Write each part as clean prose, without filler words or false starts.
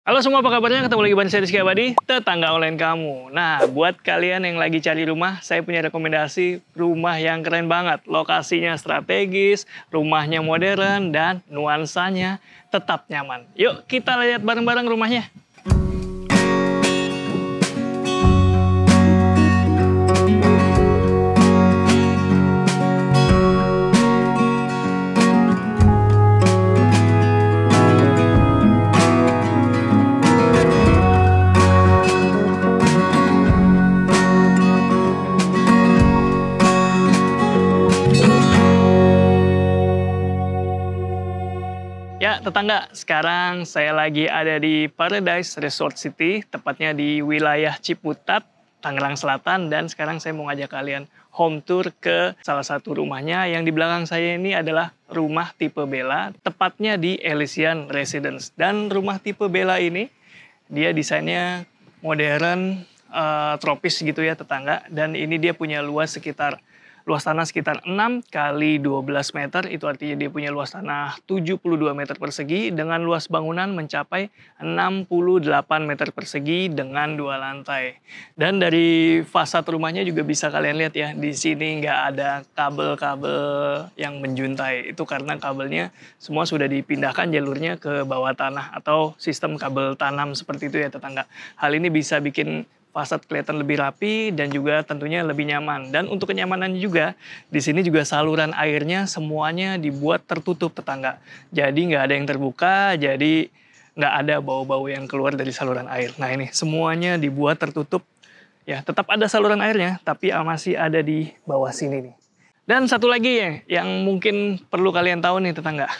Halo semua, apa kabarnya? Ketemu lagi bareng saya Rizky Abadi, tetangga online kamu. Nah, buat kalian yang lagi cari rumah, saya punya rekomendasi rumah yang keren banget. Lokasinya strategis, rumahnya modern, dan nuansanya tetap nyaman. Yuk, kita lihat bareng-bareng rumahnya. Ya, tetangga, sekarang saya lagi ada di Paradise Resort City, tepatnya di wilayah Ciputat, Tangerang Selatan, dan sekarang saya mau ngajak kalian home tour ke salah satu rumahnya. Yang di belakang saya ini adalah rumah tipe Bella, tepatnya di Elysian Residence. Dan rumah tipe Bella ini, dia desainnya modern, tropis gitu ya tetangga, dan ini dia punya luas tanah sekitar 6 kali 12 meter, itu artinya dia punya luas tanah 72 meter persegi dengan luas bangunan mencapai 68 meter persegi dengan 2 lantai. Dan dari fasad rumahnya juga bisa kalian lihat ya, di sini nggak ada kabel-kabel yang menjuntai. Itu karena kabelnya semua sudah dipindahkan jalurnya ke bawah tanah atau sistem kabel tanam seperti itu ya tetangga. Hal ini bisa bikin fasad kelihatan lebih rapi dan juga tentunya lebih nyaman. Dan untuk kenyamanannya juga, di sini juga saluran airnya semuanya dibuat tertutup tetangga. Jadi nggak ada yang terbuka, jadi nggak ada bau-bau yang keluar dari saluran air. Nah ini semuanya dibuat tertutup. Ya tetap ada saluran airnya, tapi masih ada di bawah sini nih. Dan satu lagi ya, yang mungkin perlu kalian tahu nih tetangga.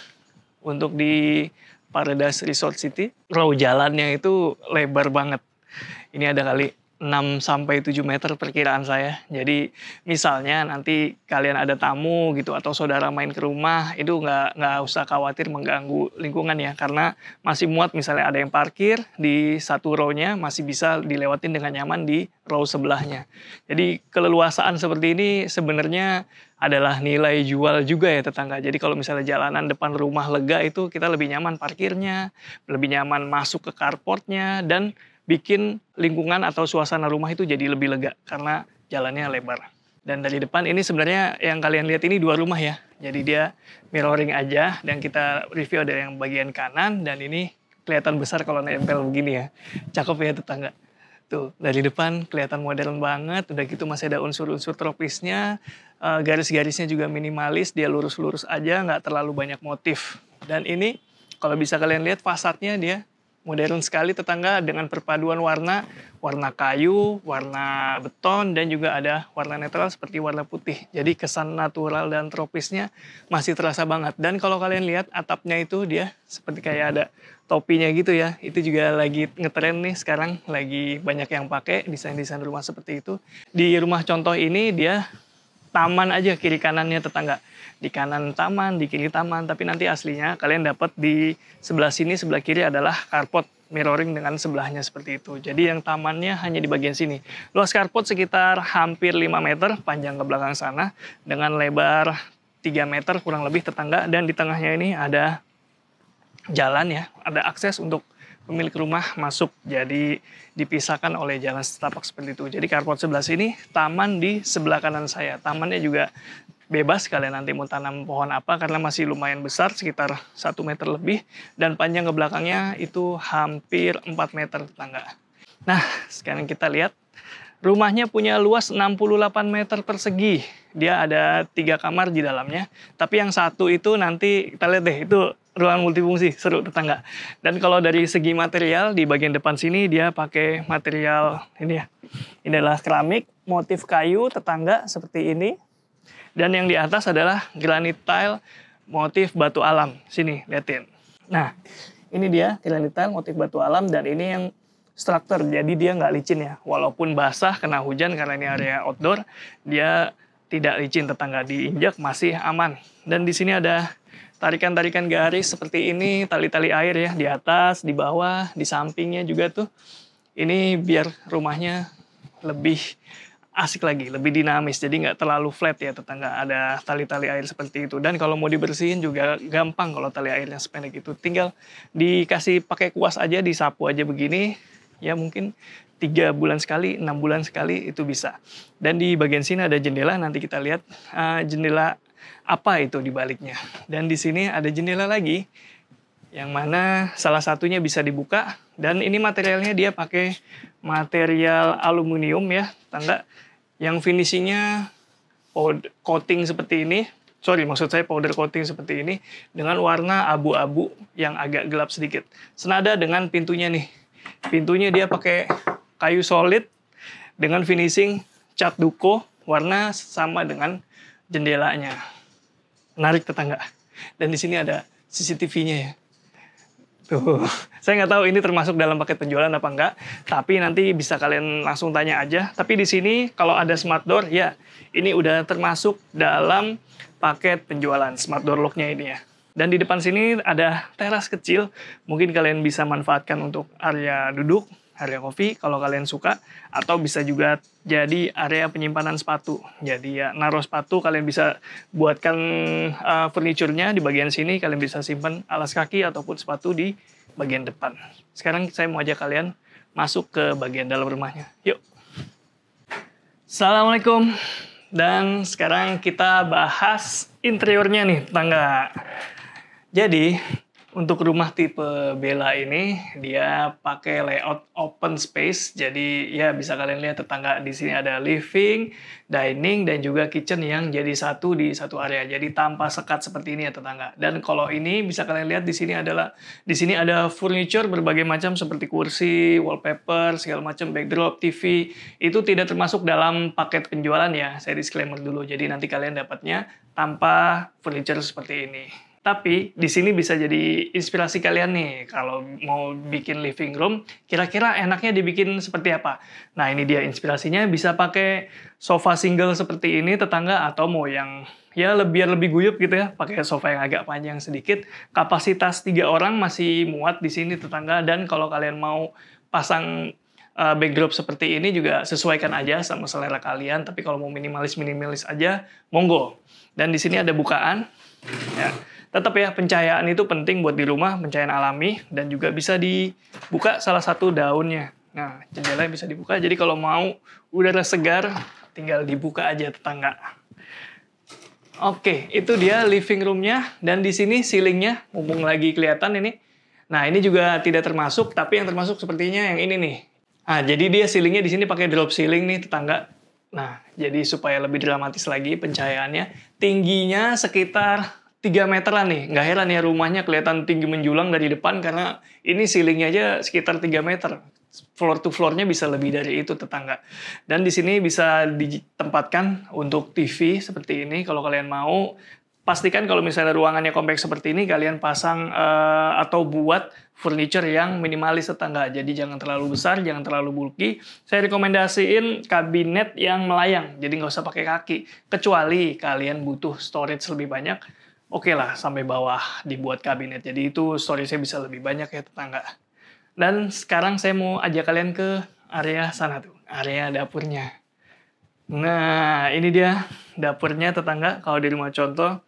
Untuk di Paradise Resort City, row jalannya itu lebar banget. Ini ada kali 6-7 meter perkiraan saya. Jadi misalnya nanti kalian ada tamu gitu atau saudara main ke rumah, itu nggak usah khawatir mengganggu lingkungan ya. Karena masih muat, misalnya ada yang parkir di satu row-nya, masih bisa dilewatin dengan nyaman di row sebelahnya. Jadi keleluasaan seperti ini sebenarnya adalah nilai jual juga ya tetangga. Jadi kalau misalnya jalanan depan rumah lega itu kita lebih nyaman parkirnya, lebih nyaman masuk ke carportnya, dan bikin lingkungan atau suasana rumah itu jadi lebih lega karena jalannya lebar. Dan dari depan ini sebenarnya yang kalian lihat ini 2 rumah ya. Jadi dia mirroring aja, dan kita review ada yang bagian kanan, dan ini kelihatan besar kalau nempel begini ya. Cakep ya tetangga. Tuh, dari depan kelihatan modern banget, udah gitu masih ada unsur-unsur tropisnya, garis-garisnya juga minimalis, dia lurus-lurus aja, nggak terlalu banyak motif. Dan ini kalau bisa kalian lihat fasadnya dia modern sekali tetangga, dengan perpaduan warna kayu, warna beton, dan juga ada warna netral seperti warna putih. Jadi kesan natural dan tropisnya masih terasa banget. Dan kalau kalian lihat atapnya itu dia seperti kayak ada topinya gitu ya. Itu juga lagi ngetren nih sekarang, lagi banyak yang pakai desain-desain rumah seperti itu. Di rumah contoh ini dia taman aja kiri kanannya tetangga. Di kanan taman, di kiri taman, tapi nanti aslinya kalian dapat di sebelah sini, sebelah kiri adalah carport mirroring dengan sebelahnya seperti itu. Jadi yang tamannya hanya di bagian sini. Luas carport sekitar hampir 5 meter panjang ke belakang sana, dengan lebar 3 meter kurang lebih tetangga, dan di tengahnya ini ada jalan ya, ada akses untuk pemilik rumah masuk, jadi dipisahkan oleh jalan setapak seperti itu. Jadi carport sebelah sini, taman di sebelah kanan saya. Tamannya juga bebas kalian nanti mau tanam pohon apa, karena masih lumayan besar, sekitar 1 meter lebih, dan panjang ke belakangnya itu hampir 4 meter tetangga. Nah, sekarang kita lihat rumahnya punya luas 68 meter persegi. Dia ada 3 kamar di dalamnya, tapi yang satu itu nanti kita lihat deh, itu ruangan multifungsi, seru tetangga. Dan kalau dari segi material, di bagian depan sini dia pakai material ini ya. Ini adalah keramik, motif kayu tetangga seperti ini. Dan yang di atas adalah granit tile motif batu alam. Sini, liatin. Nah, ini dia granit tile motif batu alam, dan ini yang struktur, jadi dia nggak licin ya. Walaupun basah kena hujan karena ini area outdoor, dia tidak licin tetangga, diinjak masih aman. Dan di sini ada tarikan-tarikan garis seperti ini, tali-tali air ya, di atas, di bawah, di sampingnya juga tuh. Ini biar rumahnya lebih asik lagi, lebih dinamis. Jadi nggak terlalu flat ya tetangga, ada tali-tali air seperti itu. Dan kalau mau dibersihin juga gampang kalau tali airnya sependek itu. Tinggal dikasih pakai kuas aja, disapu aja begini, ya mungkin 3 bulan sekali, 6 bulan sekali itu bisa. Dan di bagian sini ada jendela, nanti kita lihat jendela apa itu di baliknya. Dan di sini ada jendela lagi, yang mana salah satunya bisa dibuka, dan ini materialnya dia pakai material aluminium ya tangga, yang finishingnya coating seperti ini, maksud saya powder coating seperti ini dengan warna abu-abu yang agak gelap sedikit. Senada dengan pintunya nih, pintunya dia pakai kayu solid dengan finishing cat duko, warna sama dengan jendelanya. Menarik tetangga. Dan di sini ada CCTV-nya ya. Tuh, saya nggak tahu ini termasuk dalam paket penjualan apa enggak, tapi nanti bisa kalian langsung tanya aja. Tapi di sini kalau ada smart door, ya ini udah termasuk dalam paket penjualan smart door lock-nya ini ya. Dan di depan sini ada teras kecil, mungkin kalian bisa manfaatkan untuk area duduk, area kopi kalau kalian suka, atau bisa juga jadi area penyimpanan sepatu. Jadi ya naruh sepatu, kalian bisa buatkan furniturnya di bagian sini, kalian bisa simpan alas kaki ataupun sepatu di bagian depan. Sekarang saya mau ajak kalian masuk ke bagian dalam rumahnya. Yuk. Assalamualaikum. Dan sekarang kita bahas interiornya nih tetangga. Jadi untuk rumah tipe Bella ini dia pakai layout open space. Jadi ya bisa kalian lihat tetangga, di sini ada living, dining, dan juga kitchen yang jadi satu di satu area. Jadi tanpa sekat seperti ini ya tetangga. Dan kalau ini bisa kalian lihat di sini ada furniture berbagai macam seperti kursi, wallpaper, segala macam, backdrop, TV. Itu tidak termasuk dalam paket penjualan ya. Saya disclaimer dulu. Jadi nanti kalian dapatnya tanpa furniture seperti ini. Tapi di sini bisa jadi inspirasi kalian nih kalau mau bikin living room, kira-kira enaknya dibikin seperti apa. Nah ini dia inspirasinya, bisa pakai sofa single seperti ini tetangga, atau mau yang ya lebih guyup gitu ya, pakai sofa yang agak panjang sedikit. Kapasitas 3 orang masih muat di sini tetangga, dan kalau kalian mau pasang backdrop seperti ini juga sesuaikan aja sama selera kalian. Tapi kalau mau minimalis aja, monggo. Dan di sini ada bukaan. Ya. Tetap ya, pencahayaan itu penting buat di rumah, pencahayaan alami, dan juga bisa dibuka salah satu daunnya. Nah, jendela bisa dibuka, jadi kalau mau udara segar, tinggal dibuka aja tetangga. Oke, itu dia living room-nya, dan di sini ceilingnya, mumpung lagi kelihatan ini. Nah, ini juga tidak termasuk, tapi yang termasuk sepertinya yang ini nih. Nah, jadi dia ceilingnya di sini pakai drop ceiling nih tetangga. Nah, jadi supaya lebih dramatis lagi pencahayaannya, tingginya sekitar 3 meteran nih. Nggak heran ya rumahnya kelihatan tinggi menjulang dari depan, karena ini ceilingnya aja sekitar 3 meter. Floor to floor-nya bisa lebih dari itu tetangga. Dan di sini bisa ditempatkan untuk TV seperti ini kalau kalian mau. Pastikan kalau misalnya ruangannya kompak seperti ini, kalian pasang atau buat furniture yang minimalis tetangga. Jadi jangan terlalu besar, jangan terlalu bulky. Saya rekomendasiin kabinet yang melayang, jadi nggak usah pakai kaki. Kecuali kalian butuh storage lebih banyak, oke lah sampai bawah dibuat kabinet. Jadi itu storage-nya bisa lebih banyak ya tetangga. Dan sekarang saya mau ajak kalian ke area sana tuh, area dapurnya. Nah, ini dia dapurnya tetangga. Kalau di rumah contoh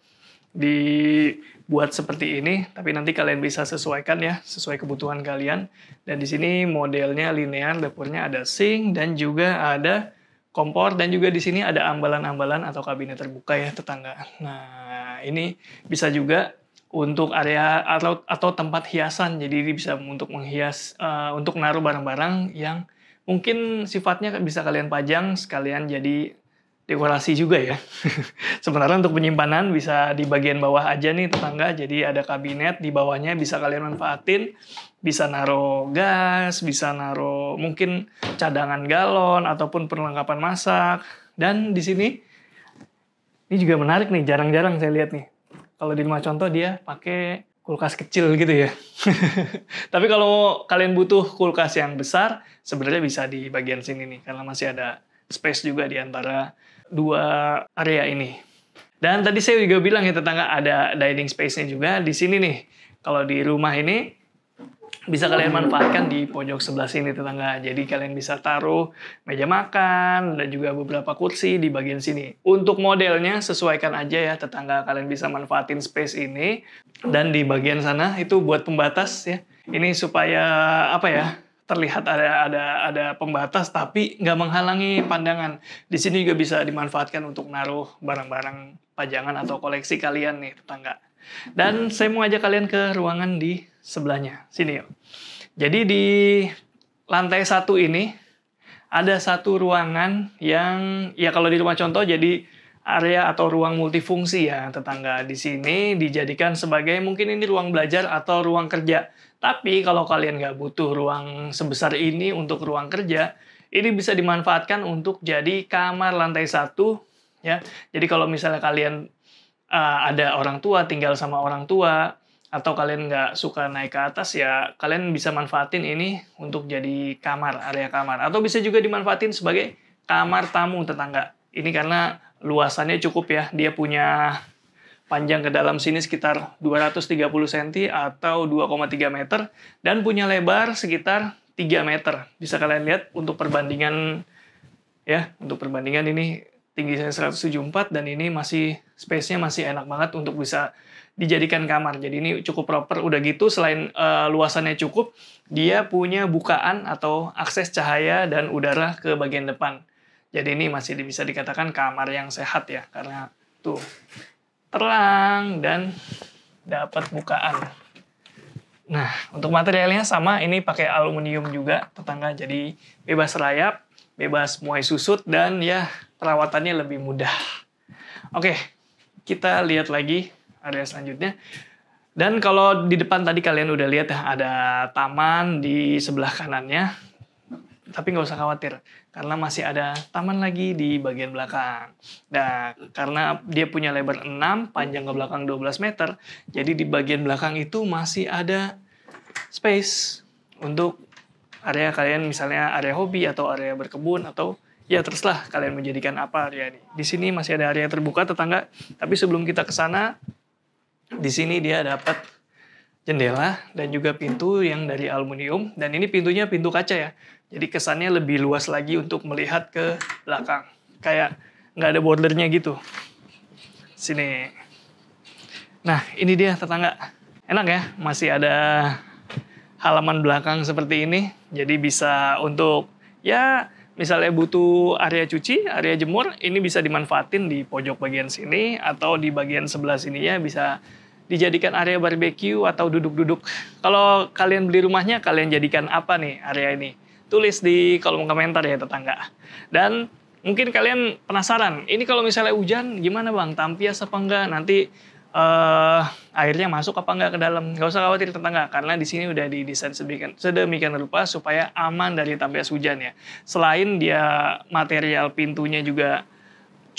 dibuat seperti ini, tapi nanti kalian bisa sesuaikan ya, sesuai kebutuhan kalian. Dan di sini modelnya linear, dapurnya ada sink dan juga ada kompor, dan juga di sini ada ambalan-ambalan atau kabinet terbuka ya tetangga. Nah, ini bisa juga untuk area atau tempat hiasan. Jadi ini bisa untuk menghias, untuk naruh barang-barang yang mungkin sifatnya bisa kalian pajang sekalian jadi dekorasi juga ya. Sementara untuk penyimpanan bisa di bagian bawah aja nih tetangga. Jadi ada kabinet di bawahnya, bisa kalian manfaatin. Bisa naruh gas, bisa naruh mungkin cadangan galon ataupun perlengkapan masak. Dan di sini ini juga menarik nih, jarang-jarang saya lihat nih. Kalau di rumah contoh dia pakai kulkas kecil gitu ya. Tapi kalau kalian butuh kulkas yang besar, sebenarnya bisa di bagian sini nih, karena masih ada space juga di antara dua area ini. Dan tadi saya juga bilang ya tetangga, ada dining space-nya juga di sini nih. Kalau di rumah ini bisa kalian manfaatkan di pojok sebelah sini tetangga. Jadi kalian bisa taruh meja makan dan juga beberapa kursi di bagian sini. Untuk modelnya sesuaikan aja ya tetangga, kalian bisa manfaatin space ini. Dan di bagian sana itu buat pembatas ya. Ini supaya apa ya? Terlihat ada pembatas tapi nggak menghalangi pandangan. Di sini juga bisa dimanfaatkan untuk naruh barang-barang pajangan atau koleksi kalian nih tetangga. Dan saya mau ajak kalian ke ruangan di sebelahnya. Sini yuk. Jadi di lantai 1 ini ada satu ruangan yang ya kalau di rumah contoh jadi area atau ruang multifungsi ya tetangga. Di sini dijadikan sebagai mungkin ini ruang belajar atau ruang kerja. Tapi kalau kalian nggak butuh ruang sebesar ini untuk ruang kerja, ini bisa dimanfaatkan untuk jadi kamar lantai 1 ya. Jadi kalau misalnya kalian ada orang tua, tinggal sama orang tua, atau kalian nggak suka naik ke atas, ya kalian bisa manfaatin ini untuk jadi kamar, area kamar. Atau bisa juga dimanfaatin sebagai kamar tamu tetangga. Ini karena luasannya cukup ya, dia punya panjang ke dalam sini sekitar 230 cm atau 2,3 meter, dan punya lebar sekitar 3 meter. Bisa kalian lihat untuk perbandingan, ya, untuk perbandingan ini tinggi saya 174 dan ini masih space-nya masih enak banget untuk bisa dijadikan kamar. Jadi ini cukup proper. Udah gitu selain luasannya cukup, dia punya bukaan atau akses cahaya dan udara ke bagian depan. Jadi ini masih bisa dikatakan kamar yang sehat ya, karena tuh terang dan dapat bukaan. Nah, untuk materialnya sama, ini pakai aluminium juga tetangga. Jadi bebas rayap, bebas muai susut, dan ya perawatannya lebih mudah. Oke, kita lihat lagi area selanjutnya. Dan kalau di depan tadi kalian udah lihat ya, ada taman di sebelah kanannya. Tapi nggak usah khawatir, karena masih ada taman lagi di bagian belakang. Nah, karena dia punya lebar 6, panjang ke belakang 12 meter, jadi di bagian belakang itu masih ada space untuk area kalian, misalnya area hobi atau area berkebun, atau ya terserah kalian menjadikan apa area ini. Di sini masih ada area terbuka tetangga, tapi sebelum kita ke sana, di sini dia dapat jendela dan juga pintu yang dari aluminium, dan ini pintunya pintu kaca ya. Jadi kesannya lebih luas lagi untuk melihat ke belakang. Kayak nggak ada bordernya gitu. Sini. Nah, ini dia tetangga. Enak ya, masih ada halaman belakang seperti ini. Jadi bisa untuk, ya misalnya butuh area cuci, area jemur, ini bisa dimanfaatin di pojok bagian sini, atau di bagian sebelah sininya bisa dijadikan area barbeque atau duduk-duduk. Kalau kalian beli rumahnya, kalian jadikan apa nih area ini? Tulis di kolom komentar ya tetangga. Dan mungkin kalian penasaran, ini kalau misalnya hujan gimana bang? Tampias apa enggak? Nanti airnya masuk apa enggak ke dalam? Gak usah khawatir tetangga, karena di sini udah didesain sedemikian rupa supaya aman dari tampias hujan ya. Selain dia material pintunya juga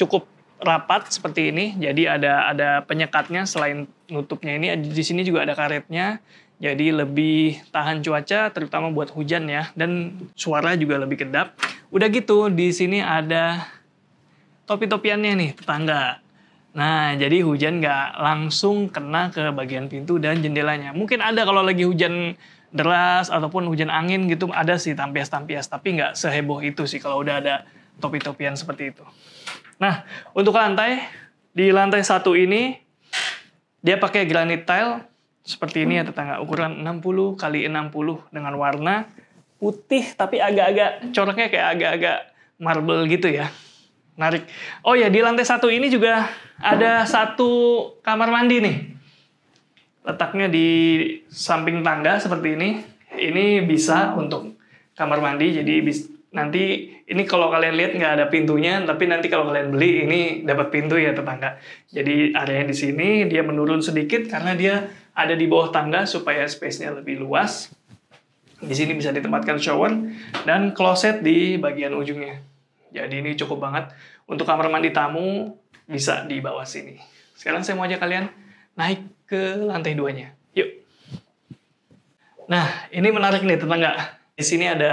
cukup rapat seperti ini, jadi ada penyekatnya. Selain nutupnya ini, di sini juga ada karetnya. Jadi lebih tahan cuaca, terutama buat hujan ya. Dan suara juga lebih kedap. Udah gitu, di sini ada topi-topiannya nih, tetangga. Nah, jadi hujan nggak langsung kena ke bagian pintu dan jendelanya. Mungkin ada kalau lagi hujan deras ataupun hujan angin gitu, ada sih tampias-tampias. Tapi nggak seheboh itu sih kalau udah ada topi-topian seperti itu. Nah, untuk lantai, di lantai 1 ini, dia pakai granit tile. Seperti ini ya tetangga, ukuran 60 x 60 dengan warna putih tapi agak-agak coraknya kayak agak-agak marble gitu ya. Menarik. Oh ya, di lantai 1 ini juga ada satu kamar mandi nih. Letaknya di samping tangga seperti ini. Ini bisa untuk kamar mandi, jadi nanti ini kalau kalian lihat nggak ada pintunya, tapi nanti kalau kalian beli ini dapat pintu ya tetangga. Jadi area di sini dia menurun sedikit karena dia ada di bawah tangga supaya space-nya lebih luas. Di sini bisa ditempatkan shower dan kloset di bagian ujungnya. Jadi ini cukup banget untuk kamar mandi tamu, bisa di bawah sini. Sekarang saya mau ajak kalian naik ke lantai 2-nya. Yuk. Nah, ini menarik nih tetangga. Di sini ada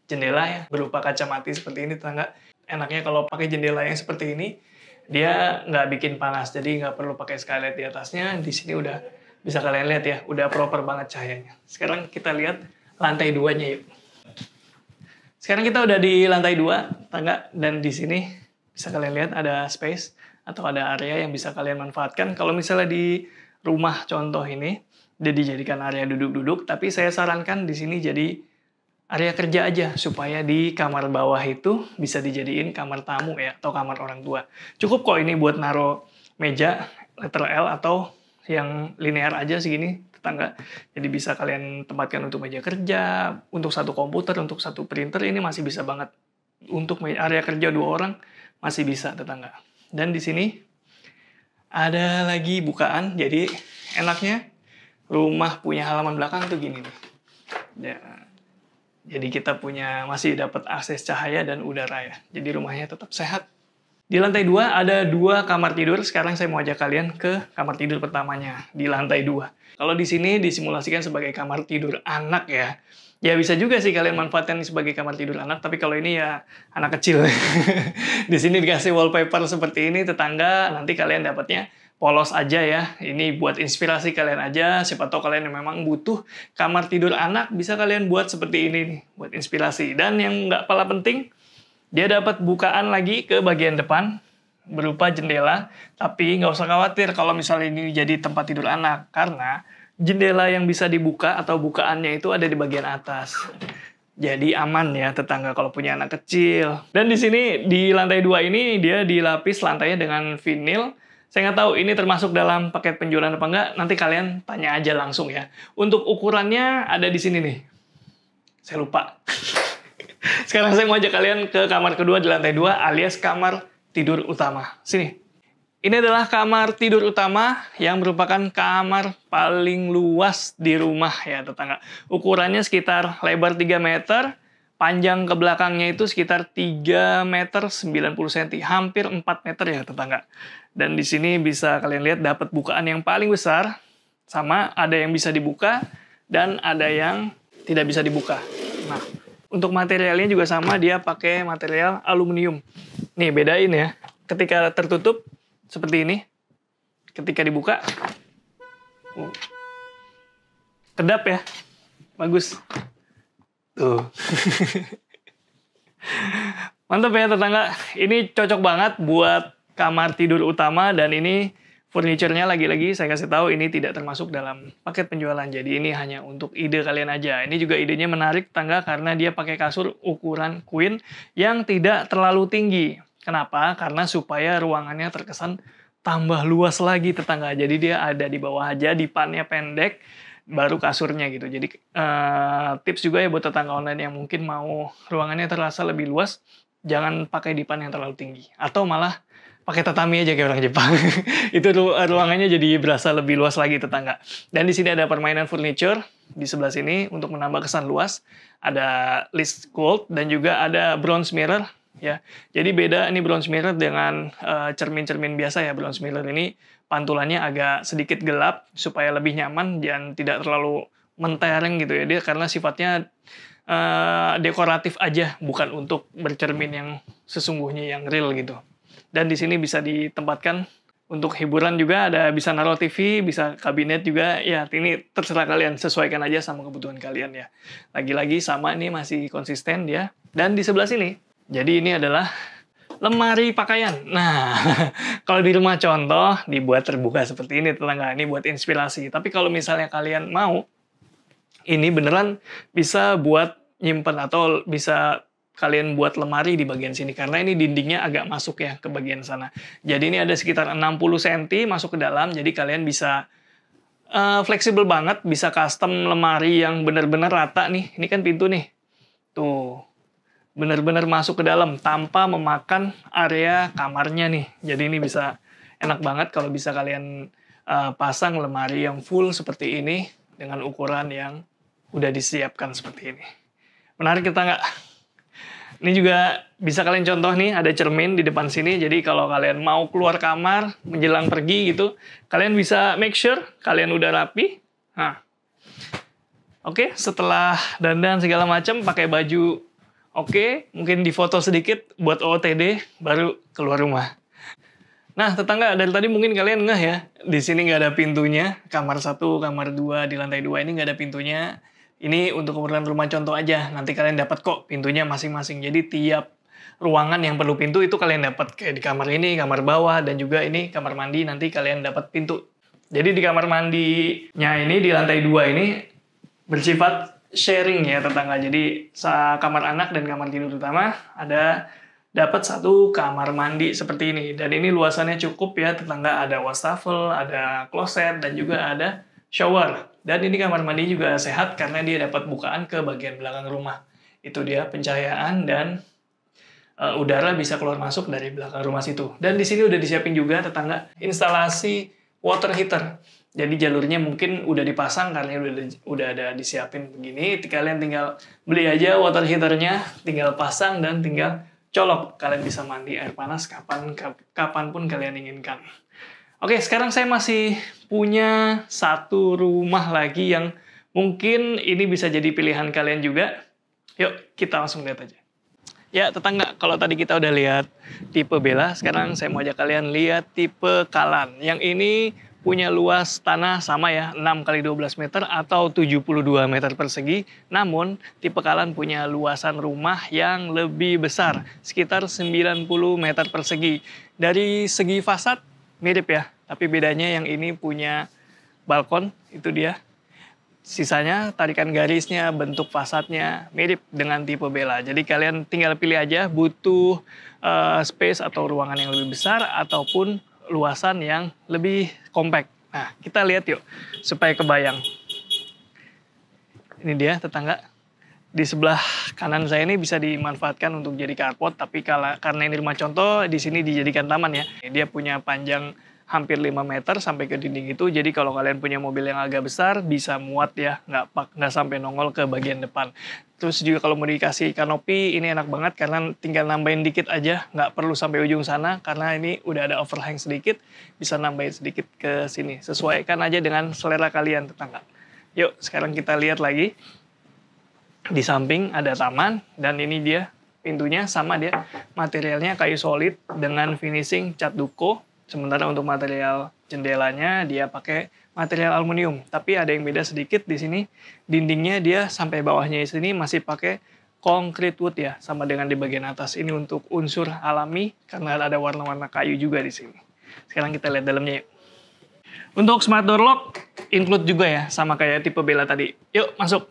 jendela ya, berupa kaca mati seperti ini tetangga. Enaknya kalau pakai jendela yang seperti ini, dia nggak bikin panas, jadi nggak perlu pakai skylight di atasnya. Di sini udah Bisa kalian lihat ya, udah proper banget cahayanya. Sekarang kita lihat lantai 2-nya yuk. Sekarang kita udah di lantai 2 tangga, dan di sini bisa kalian lihat ada space atau ada area yang bisa kalian manfaatkan. Kalau misalnya di rumah contoh ini, dia dijadikan area duduk-duduk, tapi saya sarankan di sini jadi area kerja aja, supaya di kamar bawah itu bisa dijadiin kamar tamu ya, atau kamar orang tua. Cukup kok ini buat naro meja letter L atau yang linear aja segini, tetangga. Jadi bisa kalian tempatkan untuk meja kerja, untuk satu komputer, untuk satu printer, ini masih bisa banget. Untuk area kerja 2 orang, masih bisa tetangga. Dan di sini ada lagi bukaan, jadi enaknya rumah punya halaman belakang tuh gini nih. Ya. Jadi kita masih dapat akses cahaya dan udara ya. Jadi rumahnya tetap sehat. Di lantai 2 ada 2 kamar tidur. Sekarang saya mau ajak kalian ke kamar tidur pertamanya di lantai 2. Kalau di sini disimulasikan sebagai kamar tidur anak ya. Ya bisa juga sih kalian manfaatkan ini sebagai kamar tidur anak, tapi kalau ini ya anak kecil. Di sini dikasih wallpaper seperti ini tetangga, nanti kalian dapatnya polos aja ya. Ini buat inspirasi kalian aja. Siapa tahu kalian yang memang butuh kamar tidur anak, bisa kalian buat seperti ini nih, buat inspirasi. Dan yang nggak kalah penting, dia dapat bukaan lagi ke bagian depan berupa jendela. Tapi nggak usah khawatir kalau misalnya ini jadi tempat tidur anak, karena jendela yang bisa dibuka atau bukaannya itu ada di bagian atas. Jadi aman ya tetangga kalau punya anak kecil. Dan di sini di lantai 2 ini dia dilapis lantainya dengan vinil. Saya nggak tahu ini termasuk dalam paket penjualan apa enggak, nanti kalian tanya aja langsung ya. Untuk ukurannya ada di sini nih. Saya lupa. Sekarang saya mau ajak kalian ke kamar kedua di lantai 2 alias kamar tidur utama. Sini. Ini adalah kamar tidur utama yang merupakan kamar paling luas di rumah ya tetangga. Ukurannya sekitar lebar 3 meter, panjang ke belakangnya itu sekitar 3 meter 90 cm, hampir 4 meter ya tetangga. Dan di sini bisa kalian lihat dapat bukaan yang paling besar, sama ada yang bisa dibuka dan ada yang tidak bisa dibuka. Nah, untuk materialnya juga sama, dia pakai material aluminium. Nih bedain ya, ketika tertutup seperti ini, ketika dibuka, kedap ya, bagus. Tuh. Mantap ya tetangga, ini cocok banget buat kamar tidur utama, dan ini furniture-nya lagi-lagi saya kasih tahu ini tidak termasuk dalam paket penjualan. Jadi ini hanya untuk ide kalian aja. Ini juga idenya menarik tetangga karena dia pakai kasur ukuran queen yang tidak terlalu tinggi. Kenapa? Karena supaya ruangannya terkesan tambah luas lagi tetangga. Jadi dia ada di bawah aja, dipannya pendek, baru kasurnya gitu. Jadi tips juga ya buat tetangga online yang mungkin mau ruangannya terasa lebih luas, jangan pakai dipan yang terlalu tinggi. Atau malah pakai tatami aja kayak orang Jepang. Itu ruangannya jadi berasa lebih luas lagi tetangga. Dan di sini ada permainan furniture di sebelah sini untuk menambah kesan luas. Ada list gold dan juga ada bronze mirror ya. Jadi beda ini bronze mirror dengan cermin-cermin biasa ya. Bronze mirror ini pantulannya agak sedikit gelap supaya lebih nyaman dan tidak terlalu mentereng gitu ya. Dia karena sifatnya dekoratif aja, bukan untuk bercermin yang sesungguhnya yang real gitu. Dan di sini bisa ditempatkan untuk hiburan juga, ada bisa naruh TV, bisa kabinet juga. Ya, ini terserah kalian, sesuaikan aja sama kebutuhan kalian ya. Lagi-lagi sama ini masih konsisten dia. Dan di sebelah sini, jadi ini adalah lemari pakaian. Nah, kalau di rumah contoh dibuat terbuka seperti ini tetangga, ini buat inspirasi. Tapi kalau misalnya kalian mau, ini beneran bisa buat nyimpen atau bisa kalian buat lemari di bagian sini, karena ini dindingnya agak masuk ya ke bagian sana. Jadi ini ada sekitar 60 cm masuk ke dalam, jadi kalian bisa fleksibel banget, bisa custom lemari yang benar-benar rata nih. Ini kan pintu nih, tuh benar-benar masuk ke dalam tanpa memakan area kamarnya nih. Jadi ini bisa enak banget kalau bisa kalian pasang lemari yang full seperti ini dengan ukuran yang udah disiapkan seperti ini. Menarik kita nggak? Ini juga bisa kalian contoh nih, ada cermin di depan sini. Jadi kalau kalian mau keluar kamar, menjelang pergi gitu, kalian bisa make sure kalian udah rapi. Nah, oke, setelah dandan segala macam, pakai baju oke, mungkin difoto sedikit buat OOTD, baru keluar rumah. Nah, tetangga, dari tadi mungkin kalian ngeh ya, di sini nggak ada pintunya. Kamar 1, kamar 2 di lantai 2 ini nggak ada pintunya. Ini untuk ukuran rumah contoh aja. Nanti kalian dapat kok pintunya masing-masing. Jadi tiap ruangan yang perlu pintu itu kalian dapat. Kayak di kamar ini, kamar bawah, dan juga ini kamar mandi nanti kalian dapat pintu. Jadi di kamar mandinya ini, di lantai 2 ini bersifat sharing ya tetangga. Jadi kamar anak dan kamar tidur utama ada dapat satu kamar mandi seperti ini. Dan ini luasannya cukup ya tetangga, ada wastafel, ada kloset, dan juga ada shower. Dan ini kamar mandi juga sehat karena dia dapat bukaan ke bagian belakang rumah. Itu dia pencahayaan dan udara bisa keluar masuk dari belakang rumah situ. Dan di sini udah disiapin juga tetangga instalasi water heater. Jadi jalurnya mungkin udah dipasang karena udah ada disiapin begini. Kalian tinggal beli aja water heaternya, tinggal pasang dan tinggal colok. Kalian bisa mandi air panas kapanpun kalian inginkan. Oke, sekarang saya masih punya satu rumah lagi yang mungkin ini bisa jadi pilihan kalian juga. Yuk, kita langsung lihat aja. Ya, tetangga, kalau tadi kita udah lihat tipe Bella, sekarang saya mau ajak kalian lihat tipe Kalan. Yang ini punya luas tanah sama ya, 6 kali 12 meter atau 72 meter persegi. Namun, tipe Kalan punya luasan rumah yang lebih besar, sekitar 90 meter persegi. Dari segi fasad, mirip ya. Tapi bedanya yang ini punya balkon, itu dia. Sisanya, tarikan garisnya, bentuk fasadnya mirip dengan tipe Bella. Jadi kalian tinggal pilih aja butuh space atau ruangan yang lebih besar ataupun luasan yang lebih kompak. Nah, kita lihat yuk supaya kebayang. Ini dia tetangga. Di sebelah kanan saya ini bisa dimanfaatkan untuk jadi carport, tapi karena ini rumah contoh, di sini dijadikan taman ya. Dia punya panjang hampir 5 meter sampai ke dinding itu. Jadi kalau kalian punya mobil yang agak besar, bisa muat ya, nggak sampai nongol ke bagian depan. Terus juga kalau mau dikasih kanopi, ini enak banget karena tinggal nambahin dikit aja, nggak perlu sampai ujung sana, karena ini udah ada overhang sedikit, bisa nambahin sedikit ke sini. Sesuaikan aja dengan selera kalian, tetangga. Yuk, sekarang kita lihat lagi. Di samping ada taman, dan ini dia pintunya sama dia. Materialnya kayu solid dengan finishing cat duko. Sementara untuk material jendelanya dia pakai material aluminium. Tapi ada yang beda sedikit di sini. Dindingnya dia sampai bawahnya di sini masih pakai concrete wood ya, sama dengan di bagian atas. Ini untuk unsur alami karena ada warna-warna kayu juga di sini. Sekarang kita lihat dalamnya yuk. Untuk smart door lock include juga ya, sama kayak tipe Bella tadi. Yuk masuk.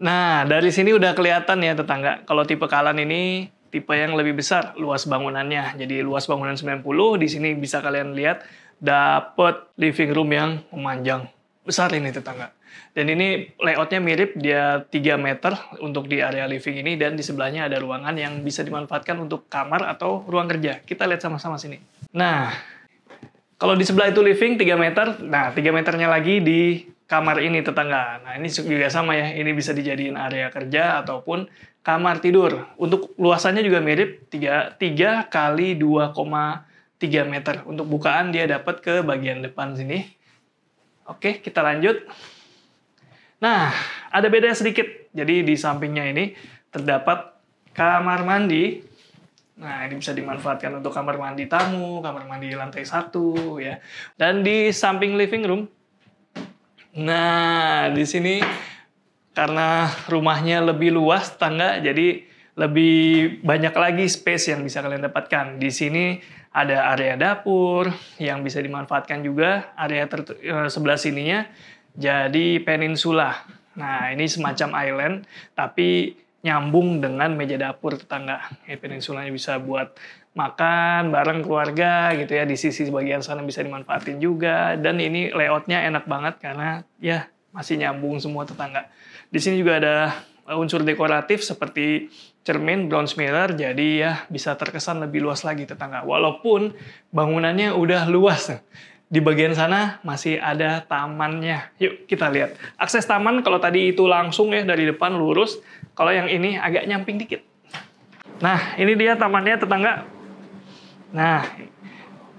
Nah, dari sini udah kelihatan ya tetangga. Kalau tipe Kalan ini tipe yang lebih besar luas bangunannya. Jadi luas bangunan 90, di sini bisa kalian lihat dapat living room yang memanjang. Besar ini tetangga. Dan ini layoutnya mirip, dia 3 meter untuk di area living ini, dan di sebelahnya ada ruangan yang bisa dimanfaatkan untuk kamar atau ruang kerja. Kita lihat sama-sama sini. Nah, kalau di sebelah itu living 3 meter, nah 3 meternya lagi di kamar ini tetangga. Nah ini juga sama ya, ini bisa dijadiin area kerja ataupun kamar tidur. Untuk luasannya juga mirip, 3 kali 2,3 meter. Untuk bukaan dia dapat ke bagian depan sini. Oke, kita lanjut. Nah, ada beda sedikit. Jadi di sampingnya ini terdapat kamar mandi. Nah, ini bisa dimanfaatkan untuk kamar mandi tamu, kamar mandi lantai 1 ya. Dan di samping living room, nah, di sini karena rumahnya lebih luas tetangga, jadi lebih banyak lagi space yang bisa kalian dapatkan. Di sini ada area dapur yang bisa dimanfaatkan juga, area sebelah sininya jadi peninsula. Nah, ini semacam island, tapi nyambung dengan meja dapur tetangga. Peninsulanya bisa buat makan bareng keluarga gitu ya, di sisi bagian sana bisa dimanfaatin juga, dan ini layoutnya enak banget karena ya masih nyambung semua tetangga. Di sini juga ada unsur dekoratif seperti cermin bronze mirror, jadi ya bisa terkesan lebih luas lagi tetangga. Walaupun bangunannya udah luas, di bagian sana masih ada tamannya. Yuk kita lihat. Akses taman kalau tadi itu langsung ya dari depan lurus, kalau yang ini agak nyamping dikit. Nah ini dia tamannya tetangga. Nah,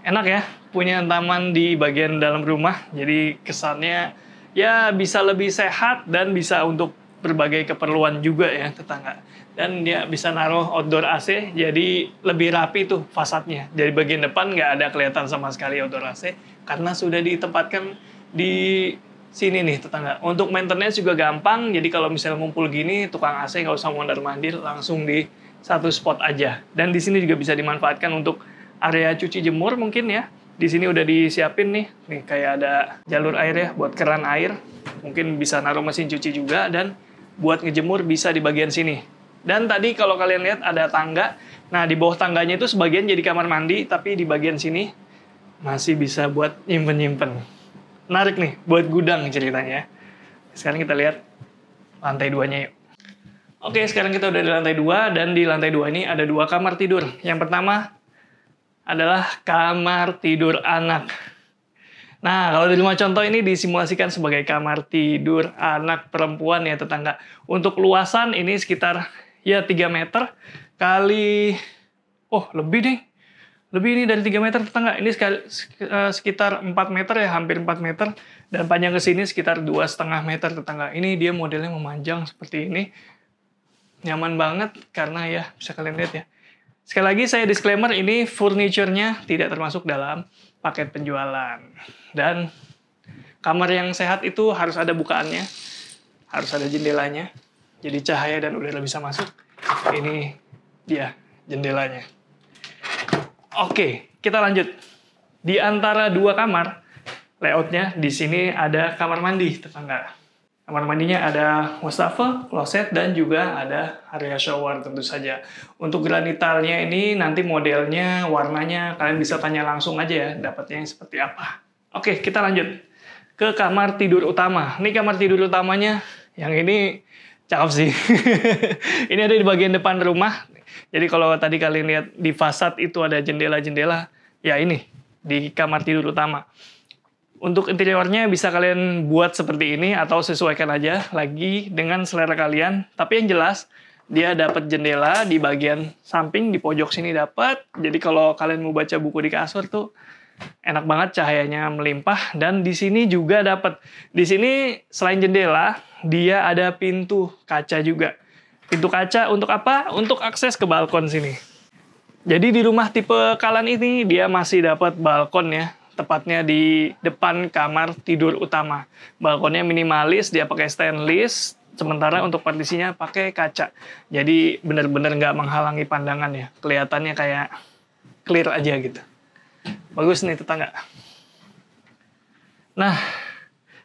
enak ya punya taman di bagian dalam rumah. Jadi kesannya ya bisa lebih sehat dan bisa untuk berbagai keperluan juga ya tetangga. Dan dia bisa naruh outdoor AC, jadi lebih rapi tuh fasadnya. Jadi bagian depan nggak ada kelihatan sama sekali outdoor AC, karena sudah ditempatkan di sini nih tetangga. Untuk maintenance juga gampang, jadi kalau misalnya ngumpul gini, tukang AC nggak usah mondar-mandir, langsung di satu spot aja. Dan di sini juga bisa dimanfaatkan untuk area cuci jemur mungkin ya. Di sini udah disiapin nih kayak ada jalur air ya buat keran air. Mungkin bisa naruh mesin cuci juga, dan buat ngejemur bisa di bagian sini. Dan tadi kalau kalian lihat ada tangga. Nah, di bawah tangganya itu sebagian jadi kamar mandi, tapi di bagian sini masih bisa buat nyimpen-nyimpen. Menarik nih buat gudang ceritanya. Sekarang kita lihat lantai 2-nya yuk. Oke, sekarang kita udah di lantai 2, dan di lantai 2 ini ada 2 kamar tidur. Yang pertama adalah kamar tidur anak. Nah, kalau di rumah contoh ini disimulasikan sebagai kamar tidur anak perempuan ya tetangga. Untuk luasan ini sekitar ya 3 meter kali, lebih deh. Lebih ini dari 3 meter tetangga. Ini sekitar 4 meter ya, hampir 4 meter. Dan panjang ke sini sekitar 2,5 meter tetangga. Ini dia modelnya memanjang seperti ini. Nyaman banget karena ya bisa kalian lihat ya. Sekali lagi saya disclaimer, ini furniture-nya tidak termasuk dalam paket penjualan. Dan kamar yang sehat itu harus ada bukaannya, harus ada jendelanya. Jadi cahaya dan udara bisa masuk. Ini dia jendelanya. Oke, kita lanjut. Di antara 2 kamar, layoutnya di sini ada kamar mandi tetangga. Kamar mandinya ada wastafel, kloset, dan juga ada area shower tentu saja. Untuk granitalnya ini nanti modelnya, warnanya, kalian bisa tanya langsung aja ya, dapatnya yang seperti apa. Oke, kita lanjut ke kamar tidur utama. Ini kamar tidur utamanya, yang ini cakep sih. Ini ada di bagian depan rumah. Jadi kalau tadi kalian lihat di fasad itu ada jendela-jendela, ya ini, di kamar tidur utama. Untuk interiornya bisa kalian buat seperti ini atau sesuaikan aja lagi dengan selera kalian. Tapi yang jelas dia dapat jendela di bagian samping, di pojok sini dapat. Jadi kalau kalian mau baca buku di kasur tuh enak banget, cahayanya melimpah. Dan di sini juga dapat. Di sini selain jendela, dia ada pintu kaca juga. Pintu kaca untuk apa? Untuk akses ke balkon sini. Jadi di rumah tipe Kalan ini dia masih dapat balkon ya. Tepatnya di depan kamar tidur utama. Balkonnya minimalis, dia pakai stainless, sementara untuk partisinya pakai kaca. Jadi benar-benar nggak menghalangi pandangan ya. Kelihatannya kayak clear aja gitu. Bagus nih tetangga. Nah,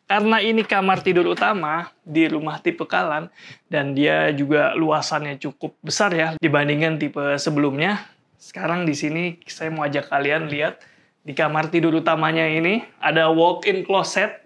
karena ini kamar tidur utama di rumah tipe Kalan, dan dia juga luasannya cukup besar ya dibandingkan tipe sebelumnya. Sekarang di sini saya mau ajak kalian lihat. Di kamar tidur utamanya ini ada walk-in closet.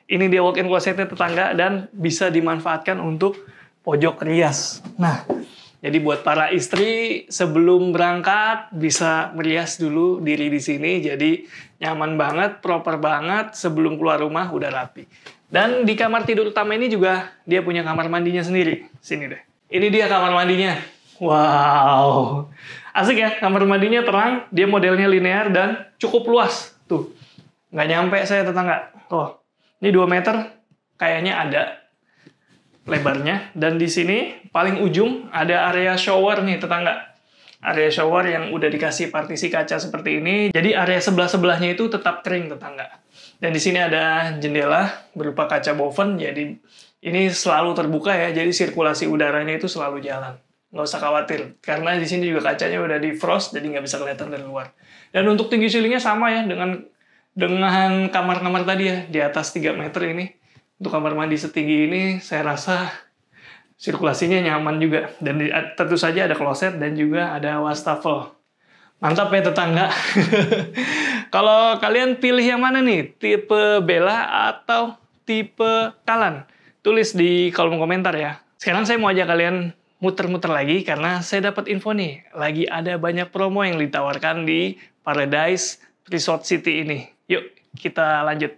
Ini dia walk-in closetnya tetangga, dan bisa dimanfaatkan untuk pojok rias. Nah, jadi buat para istri sebelum berangkat bisa merias dulu diri di sini. Jadi nyaman banget, proper banget, sebelum keluar rumah udah rapi. Dan di kamar tidur utama ini juga dia punya kamar mandinya sendiri. Sini deh. Ini dia kamar mandinya. Wow. Asik ya, kamar mandinya terang, dia modelnya linear dan cukup luas. Tuh, nggak nyampe saya tetangga. Tuh, ini 2 meter kayaknya ada lebarnya. Dan di sini paling ujung ada area shower nih tetangga. Area shower yang udah dikasih partisi kaca seperti ini. Jadi area sebelah-sebelahnya itu tetap kering tetangga. Dan di sini ada jendela berupa kaca boven, jadi ini selalu terbuka ya, jadi sirkulasi udaranya itu selalu jalan. Nggak usah khawatir, karena di sini juga kacanya udah di frost, jadi nggak bisa kelihatan dari luar. Dan untuk tinggi ceilingnya sama ya dengan kamar-kamar tadi ya, di atas 3 meter ini. Untuk kamar mandi setinggi ini, saya rasa sirkulasinya nyaman juga. Dan tentu saja ada kloset dan juga ada wastafel. Mantap ya tetangga. Kalau kalian pilih yang mana nih? Tipe Bella atau tipe Kalan? Tulis di kolom komentar ya. Sekarang saya mau ajak kalian muter-muter lagi karena saya dapat info nih, lagi ada banyak promo yang ditawarkan di Paradise Resort City ini. Yuk, kita lanjut.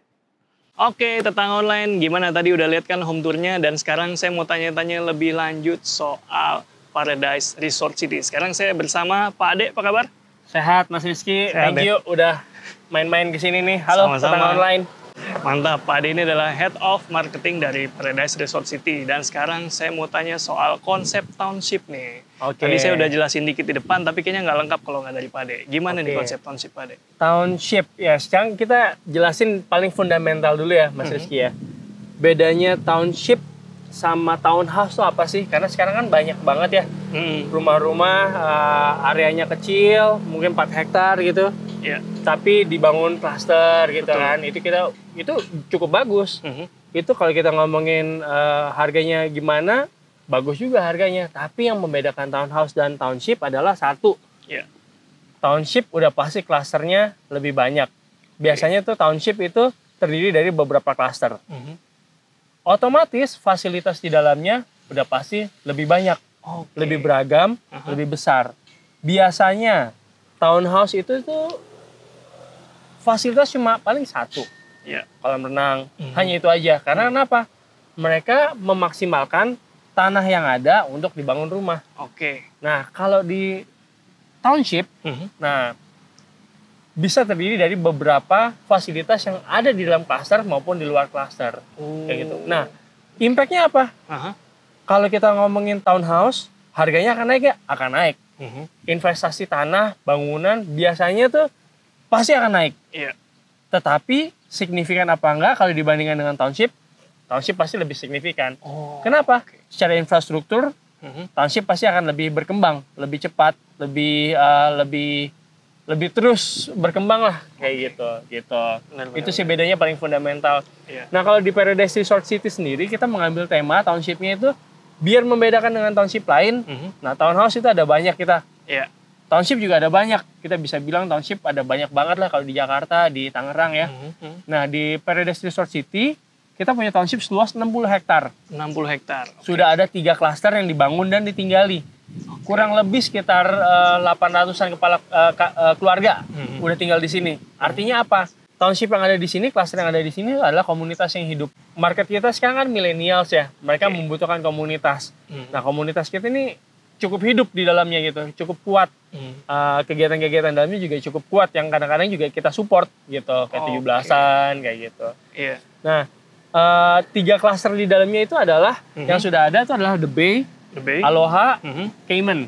Oke, tetangga online, gimana tadi udah lihat kan home tour-nya, dan sekarang saya mau tanya-tanya lebih lanjut soal Paradise Resort City. Sekarang saya bersama Pak Ade, apa kabar? Sehat Mas Rizky, Sehat, thank you udah main-main ke sini nih. Halo Sama-sama. tetangga online. Mantap, Pak Ade ini adalah Head of Marketing dari Paradise Resort City. Dan sekarang saya mau tanya soal konsep township nih. Oke. Tadi saya udah jelasin dikit di depan, tapi kayaknya nggak lengkap kalau nggak dari Pak Ade. Gimana nih konsep township, Pak Ade? Township, ya sekarang kita jelasin paling fundamental dulu ya Mas Rizky ya. Bedanya township sama townhouse tuh apa sih? Karena sekarang kan banyak banget ya rumah-rumah areanya kecil, mungkin 4 hektar gitu. Iya. Tapi dibangun klaster gitu. Betul. Kan. Itu cukup bagus. Itu kalau kita ngomongin harganya gimana, bagus juga harganya. Tapi yang membedakan townhouse dan township adalah satu. Iya. Township udah pasti klasternya lebih banyak. Biasanya tuh township itu terdiri dari beberapa klaster. Otomatis fasilitas di dalamnya udah pasti lebih banyak, lebih beragam, lebih besar. Biasanya townhouse itu tuh fasilitas cuma paling satu, kolam renang, hanya itu aja. Karena kenapa? Mereka memaksimalkan tanah yang ada untuk dibangun rumah. Nah, kalau di township, nah bisa terdiri dari beberapa fasilitas yang ada di dalam klaster maupun di luar klaster, kayak gitu. Nah, impact-nya apa? Kalau kita ngomongin townhouse, harganya akan naik ya? Akan naik. Investasi tanah, bangunan, biasanya tuh pasti akan naik. Tetapi signifikan apa enggak kalau dibandingkan dengan township? Township pasti lebih signifikan. Kenapa? Secara infrastruktur, township pasti akan lebih berkembang, lebih cepat, lebih terus berkembang lah kayak gitu. Itu sih bedanya paling fundamental. Nah, kalau di Paradise Resort City sendiri kita mengambil tema townshipnya itu biar membedakan dengan township lain. Nah, townhouse itu ada banyak kita. Township juga ada banyak. Kita bisa bilang township ada banyak banget lah kalau di Jakarta, di Tangerang ya. Nah, di Paradise Resort City, kita punya township seluas 60 hektar. 60 hektar. Sudah ada 3 klaster yang dibangun dan ditinggali. Kurang lebih sekitar 800-an kepala keluarga udah tinggal di sini. Artinya apa? Township yang ada di sini, klaster yang ada di sini adalah komunitas yang hidup. Market kita sekarang kan millennials ya. Mereka membutuhkan komunitas. Nah, komunitas kita ini cukup hidup di dalamnya gitu, cukup kuat. Kegiatan-kegiatan dalamnya juga cukup kuat yang kadang-kadang juga kita support gitu, kayak 17-an kayak gitu. Nah, 3 klaster di dalamnya itu adalah yang sudah ada itu adalah The Bay, Aloha, Cayman.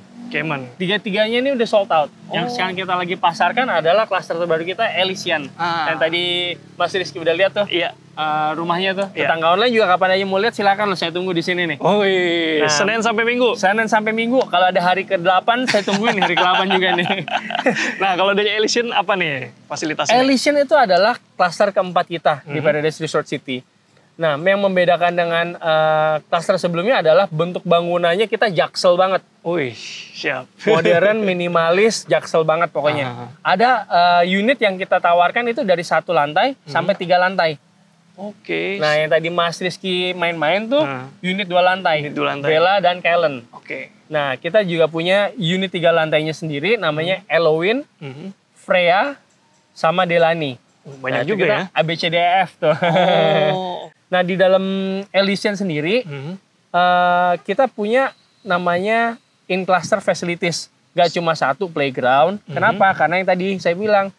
Tiga-tiganya ini udah sold out. Yang sekarang kita lagi pasarkan adalah klaster terbaru kita, Elysian. Yang tadi Mas Rizky udah lihat tuh. Rumahnya tuh. Tetangga online juga kapan aja mau lihat silakan loh, saya tunggu di sini nih. Nah, Senin sampai Minggu. Senin sampai Minggu. Kalau ada hari ke-8 saya tungguin hari ke-8 juga nih. Nah, kalau dari Elysian apa nih fasilitasnya? Elysian itu adalah klaster keempat kita di Paradise Resort City. Nah, yang membedakan dengan klaster sebelumnya adalah bentuk bangunannya kita jaksel banget. Siap. Modern, minimalis, jaksel banget pokoknya. Ada unit yang kita tawarkan itu dari 1 lantai sampai 3 lantai. Nah, yang tadi Mas Rizky main-main tuh unit 2 lantai. Bella dan Kellen. Nah, kita juga punya unit 3 lantainya sendiri namanya Eloin, Freya, sama Delani. Banyak juga ya. ABCDEF tuh. Nah, di dalam Elysian sendiri, kita punya namanya in-cluster facilities. Gak cuma 1 playground. Kenapa? Karena yang tadi saya bilang,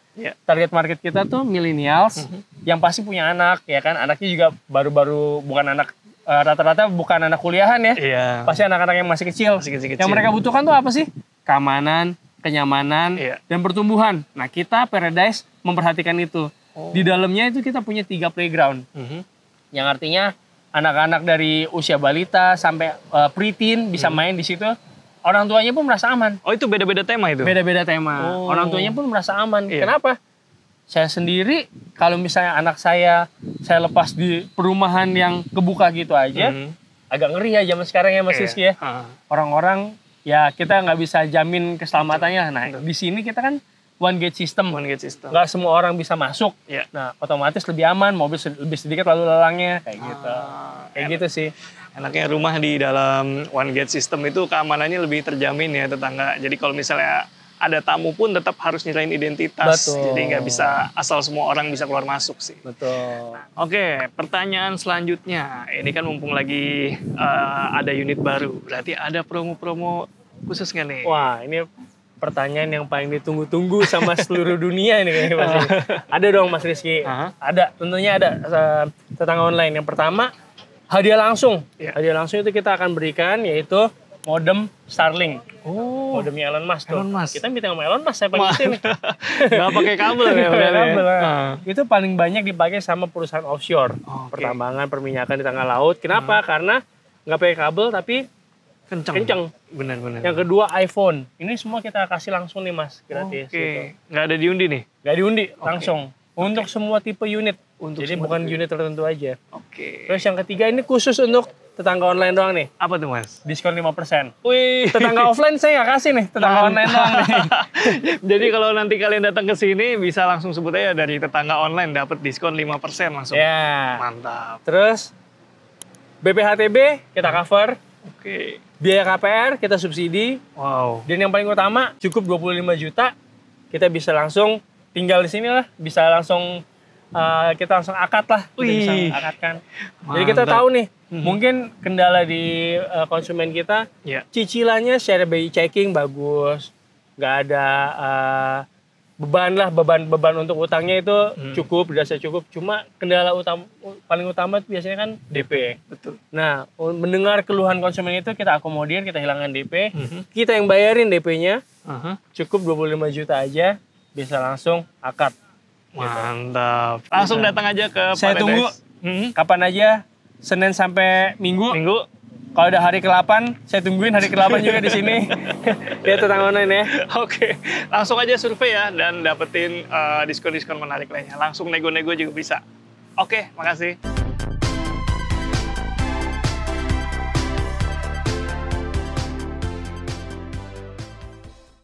target market kita tuh millennials, yang pasti punya anak, ya kan? Anaknya juga baru-baru, bukan anak, rata-rata bukan anak kuliahan ya. Pasti anak-anak yang masih kecil. Yang mereka butuhkan tuh apa sih? Keamanan, kenyamanan, dan pertumbuhan. Nah, kita Paradise memperhatikan itu. Di dalamnya itu kita punya 3 playground. Yang artinya anak-anak dari usia balita sampai preteen bisa main di situ. Orang tuanya pun merasa aman. Itu beda-beda tema itu? Beda-beda tema. Orang tuanya pun merasa aman. Kenapa? Saya sendiri, kalau misalnya anak saya lepas di perumahan yang kebuka gitu aja, agak ngeri ya zaman sekarang ya Mas Rizky ya. Orang-orang, ya kita nggak bisa jamin keselamatannya. Nah, di sini kita kan one gate system. Nggak semua orang bisa masuk. Nah, otomatis lebih aman, mobil lebih sedikit lalu lalangnya, kayak gitu. Kayak gitu sih. Enaknya rumah di dalam one gate system itu keamanannya lebih terjamin ya tetangga. Jadi kalau misalnya ada tamu pun tetap harus nyerahin identitas. Jadi nggak bisa asal semua orang bisa keluar masuk sih. Oke, pertanyaan selanjutnya. Ini kan mumpung lagi ada unit baru. Berarti ada promo-promo khusus nggak nih? Wah, ini pertanyaan yang paling ditunggu-tunggu sama seluruh dunia ini kayaknya Mas. Ada dong Mas Rizky. Ada, tentunya ada tetangga online. Yang pertama, hadiah langsung. Hadiah langsung itu kita akan berikan yaitu modem Starlink. Modemnya Elon Musk tuh. Kita minta sama Elon Musk, saya pakai sini. Nggak pakai kabel ya? Kabel. Itu paling banyak dipakai sama perusahaan offshore. Pertambangan, perminyakan di tengah laut. Kenapa? Karena nggak pakai kabel tapi kenceng. Benar-benar. Yang kedua iPhone. Ini semua kita kasih langsung nih Mas, gratis. Gitu. Nggak ada diundi nih? Nggak diundi, langsung. Untuk semua tipe unit. Jadi bukan unit tertentu aja. Terus yang ketiga ini khusus untuk tetangga online doang nih. Apa tuh Mas? Diskon 5%. Wih. Tetangga offline saya nggak kasih nih, tetangga online doang nih. Jadi kalau nanti kalian datang ke sini bisa langsung sebut aja dari tetangga online dapat diskon 5% langsung. Ya. Mantap. Terus BPHTB kita cover. Biaya KPR kita subsidi. Wow. Dan yang paling utama cukup 25 juta kita bisa langsung tinggal di sini lah, bisa langsung kita langsung akad lah, kita bisa akadkan. Jadi kita tahu nih, mungkin kendala di konsumen kita, cicilannya secara BI checking bagus, nggak ada beban untuk utangnya itu cukup, dirasa cukup. Cuma kendala paling utama itu biasanya kan DP. Betul. Nah, mendengar keluhan konsumen itu kita akomodir, kita hilangkan DP, kita yang bayarin DP-nya, cukup 25 juta aja, bisa langsung akad. Mantap. Langsung datang aja ke Saya Paradise. tunggu kapan aja, Senin sampai Minggu. Kalau ada hari ke-8, saya tungguin hari ke-8 juga di sini. Lihat tetangga online ya. Oke. Langsung aja survei ya dan dapetin diskon-diskon menarik lainnya. Langsung nego-nego juga bisa. Oke, makasih.